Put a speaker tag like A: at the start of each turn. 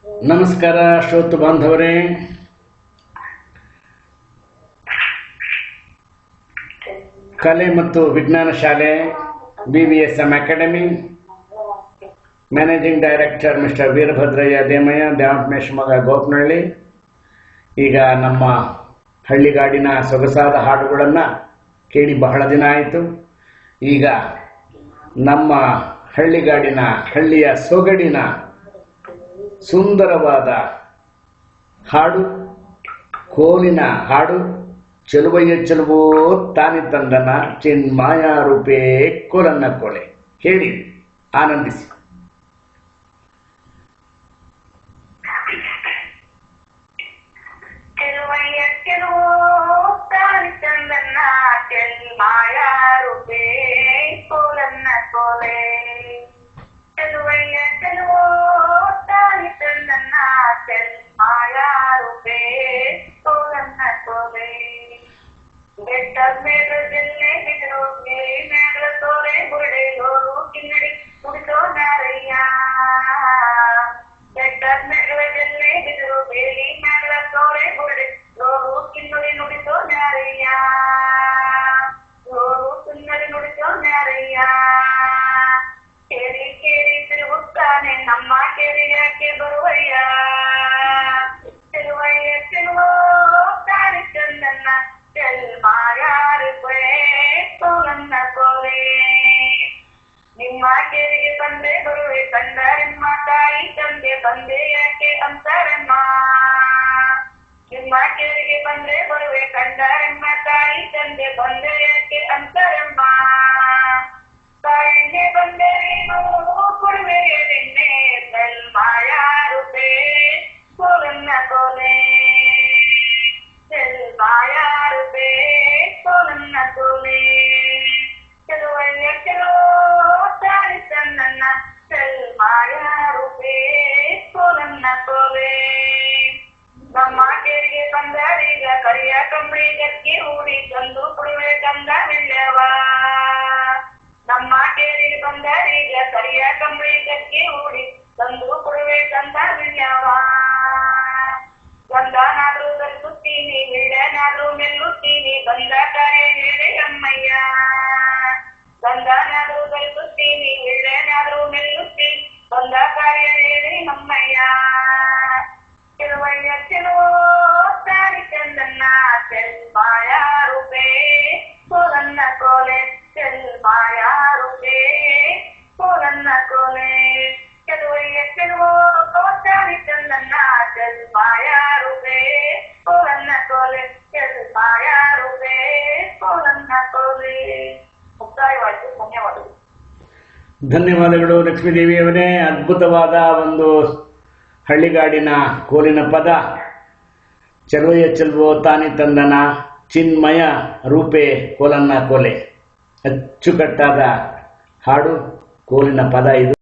A: ನಮಸ್ಕಾರ ಶ್ರೋತೃ ಬಾಂಧವರೇ. ಕಲೆ ಮತ್ತು ವಿಜ್ಞಾನ ಶಾಲೆ BVSM academy managing director mister Veerabhadrayya Demayya, Dyamappa Shivamogga Gopanahalli. ಈಗ ನಮ್ಮ ಹಳ್ಳಿಗಾಡಿನ ಸೊಗಸಾದ ಹಾಡುಗಳನ್ನು ಕೇಳಿ ಬಹಳ ದಿನ ಆಯಿತು. ಈಗ ನಮ್ಮ ಹಳ್ಳಿಗಾಡಿನ ಹಳ್ಳಿಯ ಸೊಗಡಿನ ಸುಂದರವಾದ ಹಾಡು, ಕೋಲಿನ ಹಾಡು, ಚೆಲುವಯ್ಯ ಚೆಲುವೋ ತಾನಿ ತಂದನ ಚಿನ್ಮಾಯ ರೂಪೇ ಕೋಲನ್ನ ಕೋಲೆ. ಹೇಳಿ ಆನಂದಿಸಿ.
B: ಚೆಲುವಯ್ಯ ಚೆಲುವೋ ತಾನಿ ತಂದನ ಚಿನ್ಮಾಯ ರೂಪೇ ಕೋಲನ್ನ ಕೋಲೆ. ಚೆಲುವಯ್ಯ ಚೆಲುವೋ ತಾನಿ ತಂದನ ಚಿನ್ಮಾಯ ರೂಪೇ ಕೋಲನ್ನ ಕೋಲೆ. ಬೆಟ್ಟದ ಮೇಘದಲ್ಲೇ ಬಿದ್ರು ಮೇಘ ತೋರೆ ಬುರುಡೆ ಲೋರು ಕಿನ್ನಡಿ ಕುಡಿಸೋ ನಾರಯ್ಯ. ಬೆಟ್ಟದ ಮೇಘದಲ್ಲೇ ಬಿದ್ರು ಬೇಲಿ ಮೇಘ ತೋರೆ ಬುರುಡೆ ಲೋರು ಕಿನ್ನಡಿ ನುಡಿಸೋ ನಾರಯ್ಯ. ಲೋರು ಕಿನ್ನಡಿ ನುಡಿಸೋ ನಾರಯ್ಯ. ಕೇರಿ ಕೇರಿ ತಿರುಗುತ್ತಾನೆ ನಮ್ಮ ಕೆರೆಯಕ್ಕೆ ಬರುವಯ್ಯ. ಚೆಲುವಯ್ಯ ಚೆಲುವೋ ತಾನಿ ಚಂದನ್ನ ಚೆಲ್ಮಾಯ ರೂಪೇ ಕೋಲನ್ನ ಕೋಲೆ. ನಿಮ್ಮ ಕೆರೆಗೆ ಬಂದೆ ಬರುವೆ ಕಂಡರೆಮ್ಮ ತಾಯಿ ತಂದೆ ಬಂದೆ ಯಾಕೆ ಅಂತಾರಮ್ಮ. ನಿಮ್ಮ ಕೆರೆಗೆ ಬಂದೆ ಬರುವೆ ಕಂಡರೆಮ್ಮ ತಾಯಿ ತಂದೆ ಬಂದೆ ಯಾಕೆ ಅಂತಾರಮ್ಮ. ತಾಯಿಗೆ ಬಂದೆ ನೀನು ಕೊಡುವೆ ನಿನ್ನೆ ಚೆಲ್ಮಾಯ ರೂಪೇ ಕೋಲನ್ನ ಕೋಲೆ. ಚೆಲ್ಮಾಯ ರೂಪೇ ಕೋಲನ್ನ ಕೋಲೆ. ಚೆಲುವಯ್ಯ ಚೆಲುವೋ ತಾನಿ ತಂದನ್ನ ಚೆಲ್ಮಾಯ ರೂಪೇ ಕೋಲನ್ನ ಕೋಲೆ. ನಮ್ಮ ಕೆರೆಗೆ ಬಂದರೀಗ ಕರಿಯ ಕಂಬಳಿ ಗಟ್ಟಿ ಹೂಡಿ ತಂದು ಕೊಡುವೆ ಕಂದ ವಿಳ್ಯವ. ನಮ್ಮ ಕೆರೆಗೆ ಬಂದರೀಗ ಕರಿಯ ಕಂಬಳಿ ಗಟ್ಟಿ ಹೂಡಿ ತಂದು ಕೊಡುವೆ ಕಂದ ವಿಳ್ಯವ. ಗಂಧನಾದ್ರೂ ಧರಿಸುತ್ತೀನಿ ವಿಳ್ಯನಾದ್ರೂ ಮೆಲ್ಲುತ್ತೀನಿ ಬಂದ ಕಾರ್ಯ ಹೇಳಿ ಅಮ್ಮಯ್ಯ. ಗಂಧನಾದ್ರೂ ಧರಿಸುತ್ತೀನಿ ವಿಳ್ಯನಾದ್ರೂ ಮೆಲ್ಲುತ್ತೀನಿ ಬಂದ ಕಾರ್ಯ ಹೇಳಿ ಅಮ್ಮಯ್ಯ. ಚೆಲುವಯ್ಯ ಚೆಲುವೋ ತಾನಿ ಚಂದನ್ನ ಚೆಲ್ಮಾಯ ರೂಪೇ ಕೋಲನ್ನ ಕೋಲೆ. ಚೆಲ್ಮಾಯ ರೂಪೇ ಕೋಲನ್ನ ಕೋಲೆ. ಚೆಲುವಯ್ಯ ಚೆಲುವೋ ತಾನಿ ಚಂದನ್ನ ಚೆಲ್ಮಾಯ ರೂಪೇ ಕೋಲನ್ನ ಕೋಲೆ. ಚೆಲ್ಮಾಯ ರೂಪೇ ಕೋಲನ್ನ ಕೋಲೆ. ಮುಕ್ತಾಯವಾಯಿತು. ಧನ್ಯವಾದಗಳು.
A: ಧನ್ಯವಾದಗಳು ಲಕ್ಷ್ಮೀದೇವಿಯವರೇ. ಅದ್ಭುತವಾದ ಒಂದು ಹಳ್ಳಿಗಾಡಿನ ಕೋಲಿನ ಪದ. ಚೆಲುವಯ್ಯ ಚೆಲುವೋ ತಾನಿ ತಂದನ ಚಿನ್ಮಯ ರೂಪೇ ಕೋಲನ್ನ ಕೋಲೆ. ಅಚ್ಚುಕಟ್ಟಾದ ಹಾಡು, ಕೋಲಿನ ಪದ ಇದು.